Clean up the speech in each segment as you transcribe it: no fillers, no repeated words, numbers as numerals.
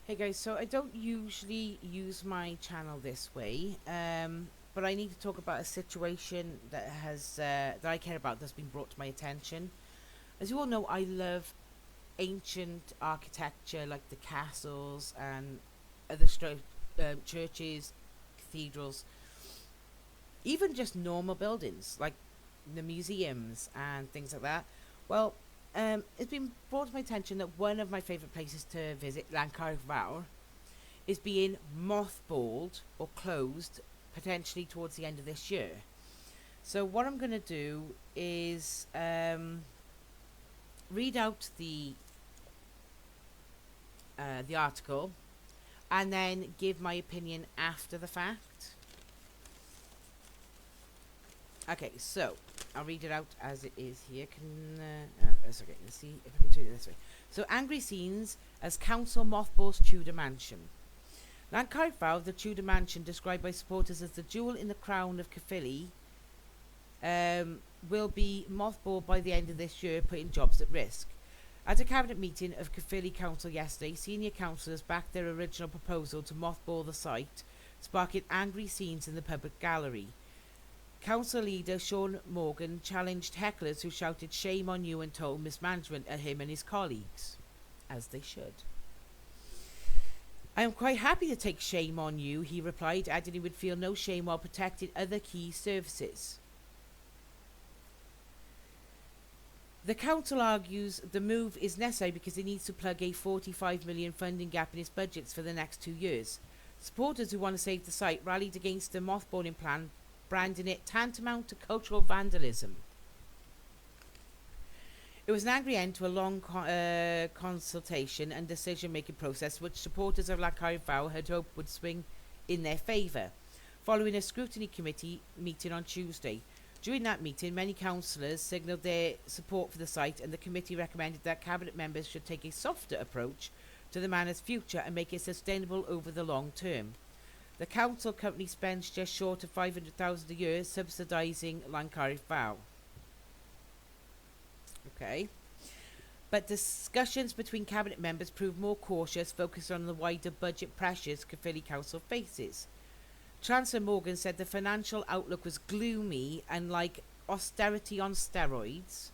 Hey guys, so I don't usually use my channel this way, but I need to talk about a situation that I care about that's been brought to my attention. As you all know, I love ancient architecture like the castles and other churches, cathedrals, even just normal buildings like the museums and things like that. Well, it's been brought to my attention that one of my favourite places to visit, Llanchiarch Fawr, is being mothballed or closed potentially towards the end of this year. So what I'm going to do is read out the article and then give my opinion after the fact. Okay, so I'll read it out as it is here. That's okay. Let's see if I can do it this way. So, angry scenes as council mothballs Tudor mansion. Llanchiarch Fawr, the Tudor mansion, described by supporters as the jewel in the crown of Caerphilly, will be mothballed by the end of this year, putting jobs at risk. At a cabinet meeting of Caerphilly Council yesterday, senior councillors backed their original proposal to mothball the site, sparking angry scenes in the public gallery. Council leader Sean Morgan challenged hecklers who shouted "shame on you" and told mismanagement at him and his colleagues, as they should. "I am quite happy to take shame on you," he replied, adding he would feel no shame while protecting other key services. The council argues the move is necessary because it needs to plug a £45 million funding gap in its budgets for the next 2 years. Supporters who want to save the site rallied against the mothballing plan, branding it tantamount to cultural vandalism. It was an angry end to a long consultation and decision-making process which supporters of Llanchiarch Fawr had hoped would swing in their favour, following a scrutiny committee meeting on Tuesday. During that meeting, many councillors signalled their support for the site, and the committee recommended that cabinet members should take a softer approach to the manor's future and make it sustainable over the long term. The council company spends just short of $500,000 a year subsidising Llanchiarch Fawr. Okay. But discussions between cabinet members proved more cautious, focused on the wider budget pressures Caerphilly Council faces. Chancellor Morgan said the financial outlook was gloomy and like austerity on steroids.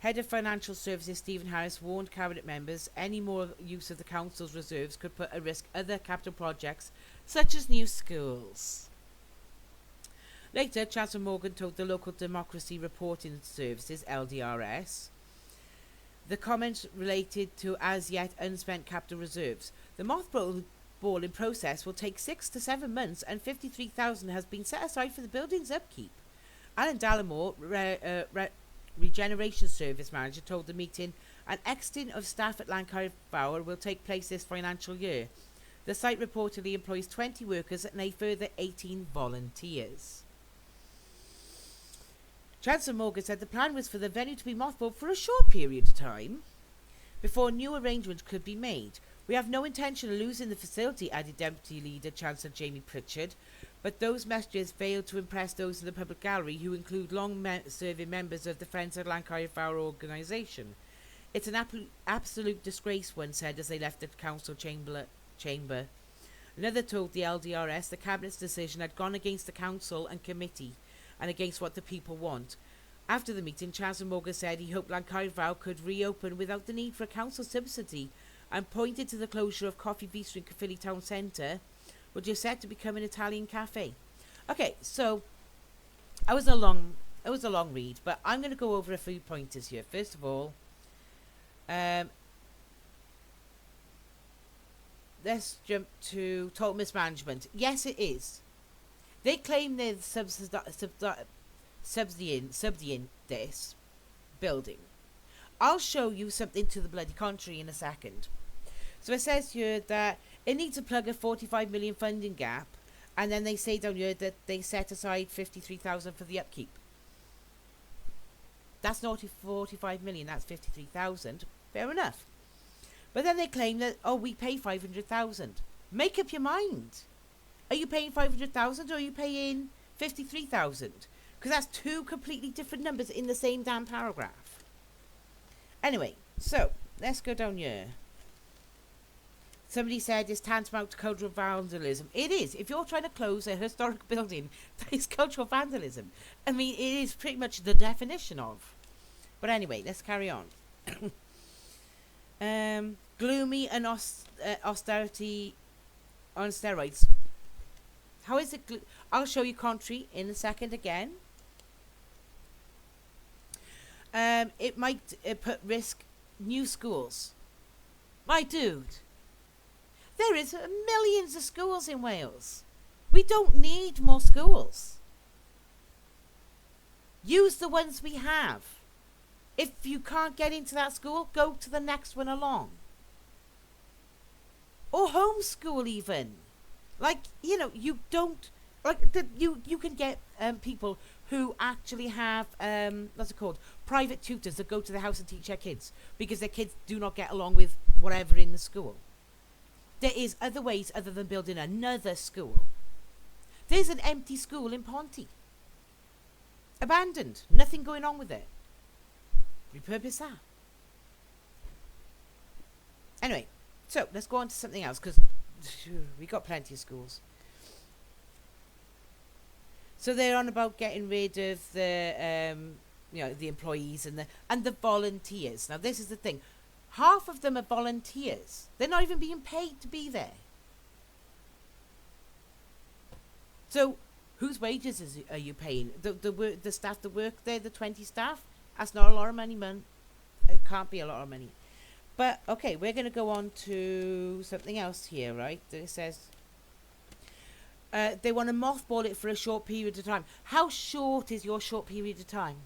Head of Financial Services Stephen Harris warned cabinet members any more use of the council's reserves could put at risk other capital projects such as new schools. Later, Chancellor Morgan told the Local Democracy Reporting Services, LDRS, the comments related to as yet unspent capital reserves. The mothballing process will take 6 to 7 months, and $53,000 has been set aside for the building's upkeep. Alan Dallimore, Regeneration Service Manager, told the meeting an exiting of staff at Llanchiarch Fawr will take place this financial year. The site reportedly employs 20 workers and a further 18 volunteers. Chancellor Morgan said the plan was for the venue to be mothballed for a short period of time before new arrangements could be made. "We have no intention of losing the facility," added Deputy Leader Chancellor Jamie Pritchard, but those messages failed to impress those in the public gallery, who include long-serving members of the Friends of Llanchiarch Fawr organisation. "It's an absolute disgrace," one said as they left the council chamber. Another told the LDRS the Cabinet's decision had gone against the council and committee and against what the people want. After the meeting, Chancellor Morgan said he hoped Llanchiarch Fawr could reopen without the need for a council subsidy, and pointed to the closure of Coffee Bistro in Caerphilly Town Centre, which is set to become an Italian cafe. Okay, so it was a long read, but I'm going to go over a few pointers here. First of all, let's jump to total mismanagement. Yes, it is. They claim they're subsidizing this building. I'll show you something to the bloody contrary in a second. So it says here that it needs to plug a $45 million funding gap, and then they say down here that they set aside $53,000 for the upkeep. That's not $45 million, that's $53,000. Fair enough. But then they claim that, we pay $500,000. Make up your mind. Are you paying $500,000 or are you paying $53,000? Because that's two completely different numbers in the same damn paragraph. Anyway, so let's go down here. Somebody said it's tantamount to cultural vandalism. It is. If you're trying to close a historic building, that is cultural vandalism. I mean, it is pretty much the definition of. But anyway, let's carry on. Gloomy and austerity on steroids. How is it? I'll show you contrary in a second again. It might put risk new schools. My dude. There is millions of schools in Wales. We don't need more schools. Use the ones we have. If you can't get into that school, go to the next one along. Or homeschool even. Like, you know, you don't... Like, you can get people who actually have, what's it called? Private tutors that go to the house and teach their kids. Because their kids do not get along with whatever in the school. There is other ways other than building another school. There's an empty school in Ponty. Abandoned. Nothing going on with it. Repurpose that. Anyway, so let's go on to something else because we got plenty of schools. So they're on about getting rid of the, the employees and the volunteers. Now this is the thing. Half of them are volunteers. They're not even being paid to be there. So, whose wages are you paying? The staff that work there, the 20 staff? That's not a lot of money, man. It can't be a lot of money. But, okay, we're going to go on to something else here, right? It says, they want to mothball it for a short period of time. How short is your short period of time?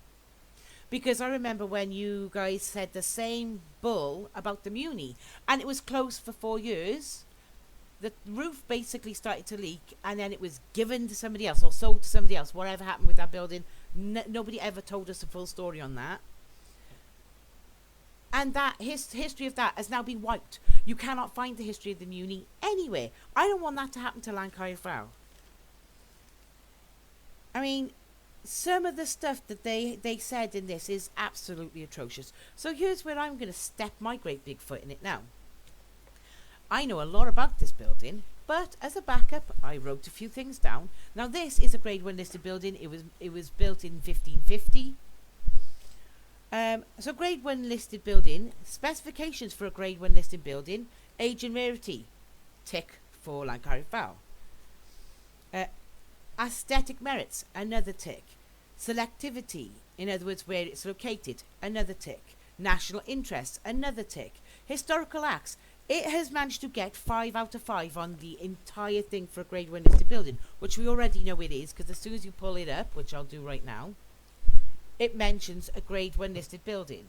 Because I remember when you guys said the same bull about the Muni, and it was closed for 4 years. The roof basically started to leak, and then it was given to somebody else or sold to somebody else. Whatever happened with that building, nobody ever told us the full story on that. And that history of that has now been wiped. You cannot find the history of the Muni anywhere. I don't want that to happen to Llanchiarch Fawr. I mean... Some of the stuff that they said in this is absolutely atrocious. So here's where I'm going to step my great big foot in it now. I know a lot about this building, but as a backup, I wrote a few things down. Now this is a Grade 1 listed building. It was built in 1550. So Grade 1 listed building, specifications for a Grade 1 listed building, age and rarity, tick for Llanchiarch Fawr. Aesthetic merits, another tick. Selectivity, in other words where it's located, another tick. National interest, another tick. Historical acts, it has managed to get 5 out of 5 on the entire thing for a Grade 1 listed building, which we already know it is, because as soon as you pull it up, which I'll do right now, it mentions a Grade 1 listed building.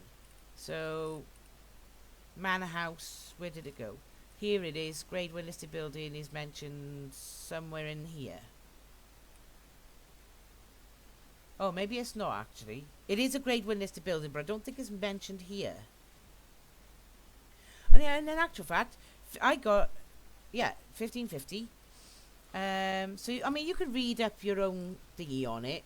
So, Manor House, where did it go? Here it is, Grade 1 listed building is mentioned somewhere in here. Oh, maybe it's not actually. It is a Grade 1 listed building, but I don't think it's mentioned here. And yeah, in actual fact, I got, 1550. So, I mean, you can read up your own thingy on it.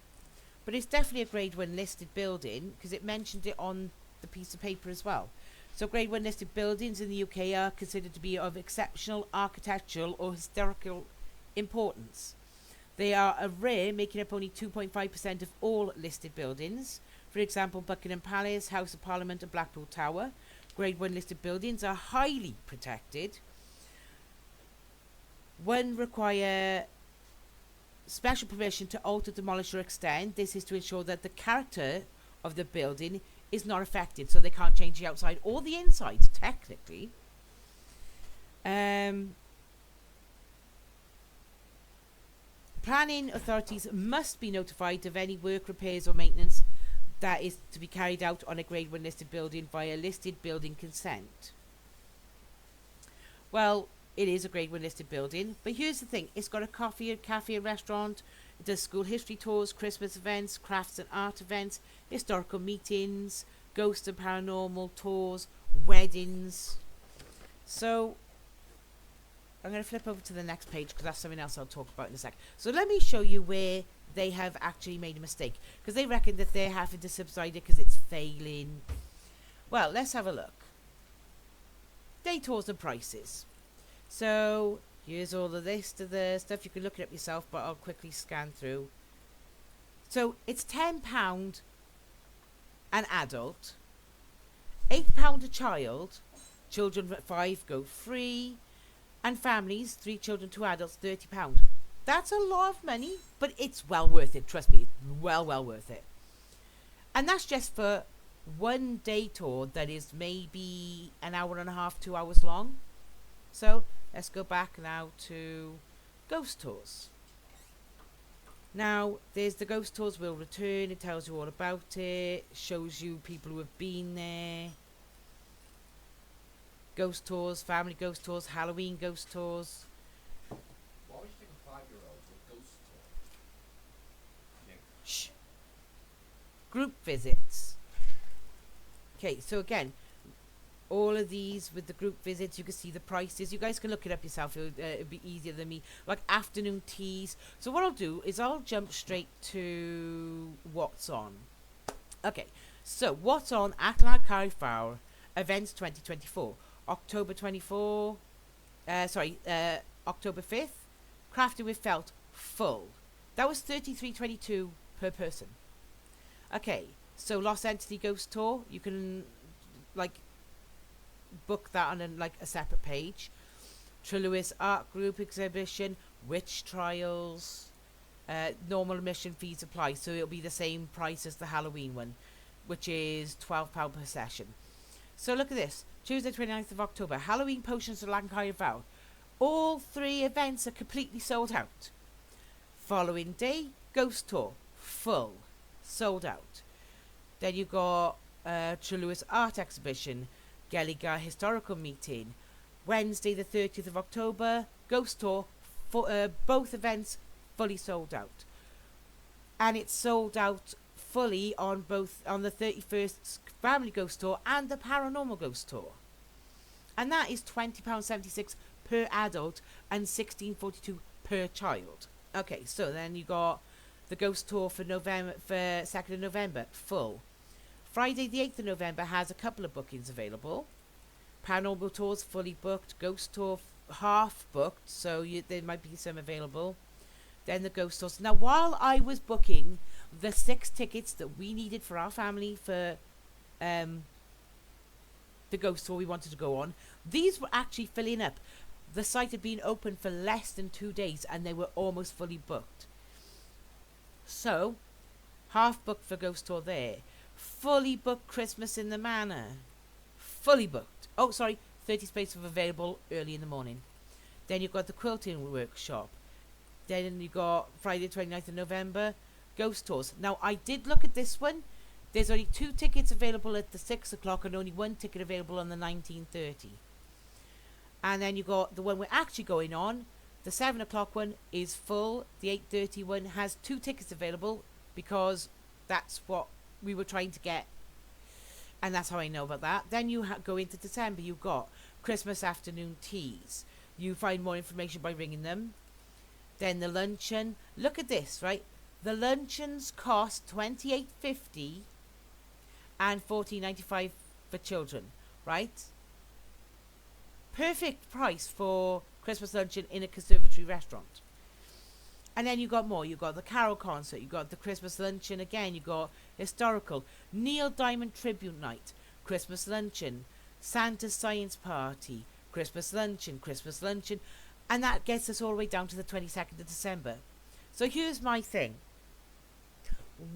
But it's definitely a Grade 1 listed building, because it mentioned it on the piece of paper as well. So Grade 1 listed buildings in the UK are considered to be of exceptional architectural or historical importance. They are a rare, making up only 2.5% of all listed buildings. For example, Buckingham Palace, House of Parliament and Blackpool Tower. Grade 1 listed buildings are highly protected. One require special permission to alter, demolish or extend. This is to ensure that the character of the building is not affected, so they can't change the outside or the inside, technically. Planning authorities must be notified of any work, repairs or maintenance that is to be carried out on a Grade 1 listed building via listed building consent. Well, it is a Grade 1 listed building, but here's the thing. It's got a cafe and restaurant. It does school history tours, Christmas events, crafts and art events, historical meetings, ghost and paranormal tours, weddings. So I'm going to flip over to the next page because that's something else I'll talk about in a sec. So let me show you where they have actually made a mistake, because they reckon that they're having to subside it because it's failing. Well, let's have a look. Day tours and prices. So here's all the list of the stuff. You can look it up yourself, but I'll quickly scan through. So it's £10 an adult, £8 a child. Children at 5 go free, and families, 3 children, 2 adults, £30. That's a lot of money, but it's well worth it. Trust me, it's well worth it. And that's just for one day tour that is maybe an hour and a half, 2 hours long. So let's go back now to ghost tours. Now there's the ghost tours will return. It tells you all about it, shows you people who have been there. Ghost tours, family ghost tours, Halloween ghost tours. Why would you take a 5-year-old to a ghost tour? Yeah. Shh. Group visits. Okay, so again, all of these with the group visits, you can see the prices. You guys can look it up yourself. It'll be easier than me. Like afternoon teas. So what I'll do is I'll jump straight to what's on. Okay, so what's on at Llanchiarch Fawr events 2024. October 5th. Crafted with felt, full. That was $33.22 per person. Okay, so Lost Entity Ghost Tour. You can book that on a separate page. Trelewis Art Group exhibition, witch trials, normal admission fees apply, so it'll be the same price as the Halloween one, which is £12 per session. So look at this, Tuesday 29th of October, Halloween potions at Llanchiarch Fawr. All 3 events are completely sold out. Following day, ghost tour, full, sold out. Then you got Trelewis Art Exhibition, Gelligar Historical Meeting, Wednesday the 30th of October, ghost tour, both events fully sold out. And it's sold out fully on the 31st family ghost tour and the paranormal ghost tour. And that is £20.76 per adult and £16.42 per child. Okay, so then you got the ghost tour for 2nd of November, full. Friday the 8th of November has a couple of bookings available. Paranormal tours fully booked, ghost tour half booked, so there might be some available. Then the ghost tours. Now while I was booking the 6 tickets that we needed for our family for the ghost tour we wanted to go on, these were actually filling up. The site had been open for less than 2 days and they were almost fully booked. So half booked for ghost tour there. Fully booked Christmas in the Manor. Fully booked. Oh, sorry, 30 spaces available early in the morning. Then you've got the quilting workshop. Then you got Friday 29th of November, ghost tours. Now, I did look at this one. There's only 2 tickets available at the 6 o'clock and only 1 ticket available on the 19:30. And then you got the one we're actually going on. The 7 o'clock one is full. The 8:30 one has 2 tickets available because that's what we were trying to get. And that's how I know about that. Then you go into December. You've got Christmas afternoon teas. You find more information by ringing them. Then the luncheon. Look at this, right? The luncheons cost $28.50 and $14.95 for children, right? Perfect price for Christmas luncheon in a conservatory restaurant. And then you got more. You got the carol concert. You got the Christmas luncheon again. You got historical Neil Diamond tribute night, Christmas luncheon, Santa's science party, Christmas luncheon, and that gets us all the way down to the 22nd of December. So here's my thing.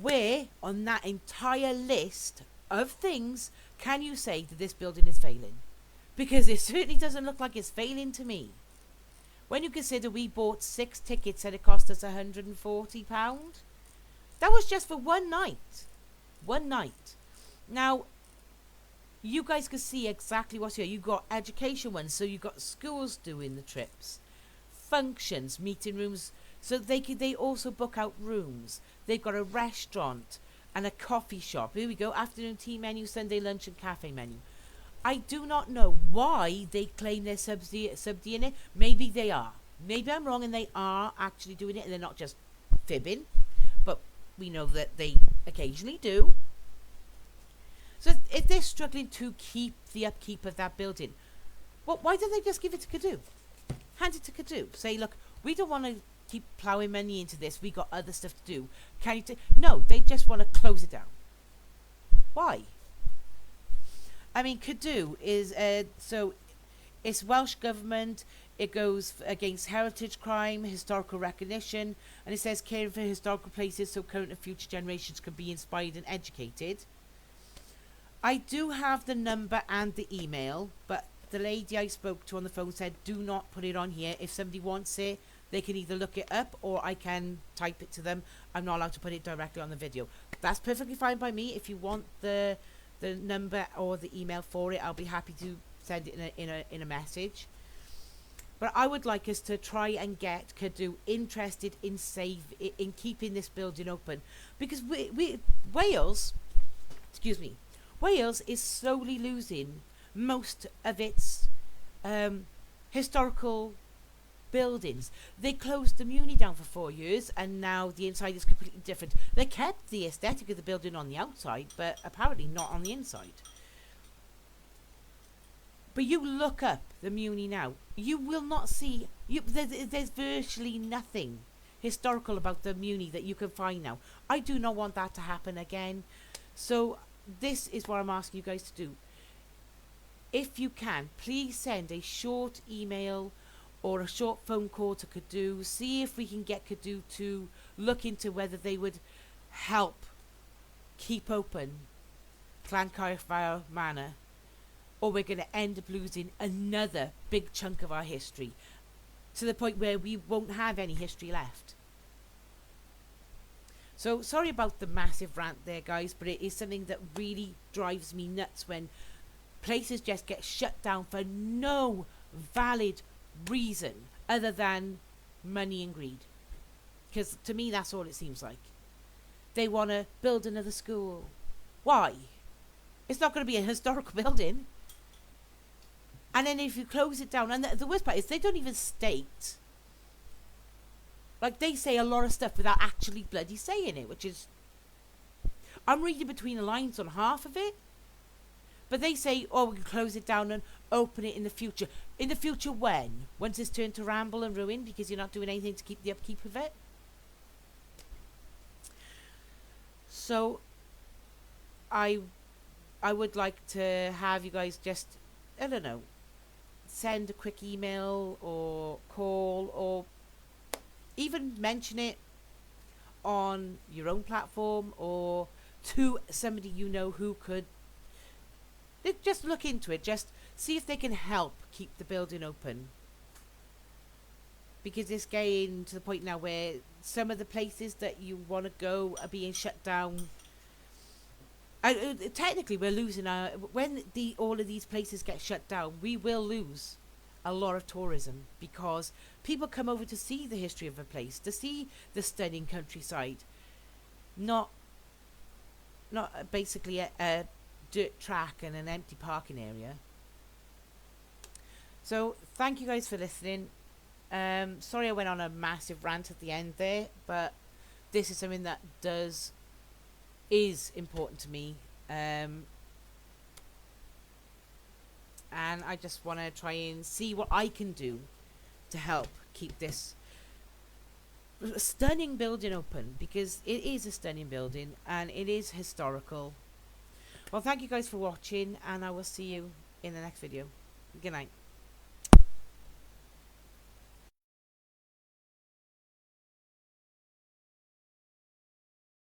Where on that entire list of things can you say that this building is failing? Because it certainly doesn't look like it's failing to me. When you consider we bought 6 tickets and it cost us £140, that was just for one night. One night. Now, you guys can see exactly what's here. You've got education ones, so you've got schools doing the trips. Functions, meeting rooms, so they also book out rooms. They've got a restaurant and a coffee shop. Here we go, afternoon tea menu, Sunday lunch and cafe menu. I do not know why they claim they're subsiding it. Maybe they are. Maybe I'm wrong and they are actually doing it and they're not just fibbing. But we know that they occasionally do. So if they're struggling to keep the upkeep of that building, why don't they just give it to Cadoo? hand it to Kadu. Say, look, we don't want to keep ploughing money into this. We got other stuff to do. Can you no, they just want to close it down. Why? I mean, Kadu is, so it's Welsh government. It goes against heritage crime, historical recognition, and it says caring for historical places so current and future generations can be inspired and educated. I do have the number and the email, but the lady I spoke to on the phone said do not put it on here. If somebody wants it, they can either look it up or I can type it to them. I'm not allowed to put it directly on the video. That's perfectly fine by me. If you want the number or the email for it, I'll be happy to send it in a message. But I would like us to try and get Kadu interested in keeping this building open, because Wales is slowly losing most of its historical buildings. They closed the Muni down for 4 years, and now the inside is completely different. They kept the aesthetic of the building on the outside, but apparently not on the inside. But you look up the Muni now, you will not see, there's virtually nothing historical about the Muni that you can find now. I do not want that to happen again. So this is what I'm asking you guys to do. If you can, please send a short email or a short phone call to Kadu. See if we can get Kadu to look into whether they would help keep open Llanchiarch Fawr Manor, or we're going to end up losing another big chunk of our history to the point where we won't have any history left. So sorry about the massive rant there, guys, but it is something that really drives me nuts when places just get shut down for no valid reason other than money and greed. Because to me, that's all it seems like. They want to build another school. Why? It's not going to be a historical building. And then if you close it down, and the worst part is they don't even state. Like, they say a lot of stuff without actually bloody saying it, which is... I'm reading between the lines on half of it. But they say, oh, we can close it down and open it in the future. In the future when? Once it's turned to ramble and ruin because you're not doing anything to keep the upkeep of it? So, I would like to have you guys just, I don't know, send a quick email or call or even mention it on your own platform or to somebody you know who could just look into it. Just see if they can help keep the building open. Because it's getting to the point now where some of the places that you want to go are being shut down. Technically, we're losing our... When all of these places get shut down, we will lose a lot of tourism. Because people come over to see the history of a place, to see the stunning countryside. Not basically a dirt track and an empty parking area. So, thank you guys for listening. Sorry I went on a massive rant at the end there, but this is something that is important to me, and I just want to try and see what I can do to help keep this stunning building open, because it is a stunning building and it is historical. Well, thank you guys for watching, and I will see you in the next video. Good night.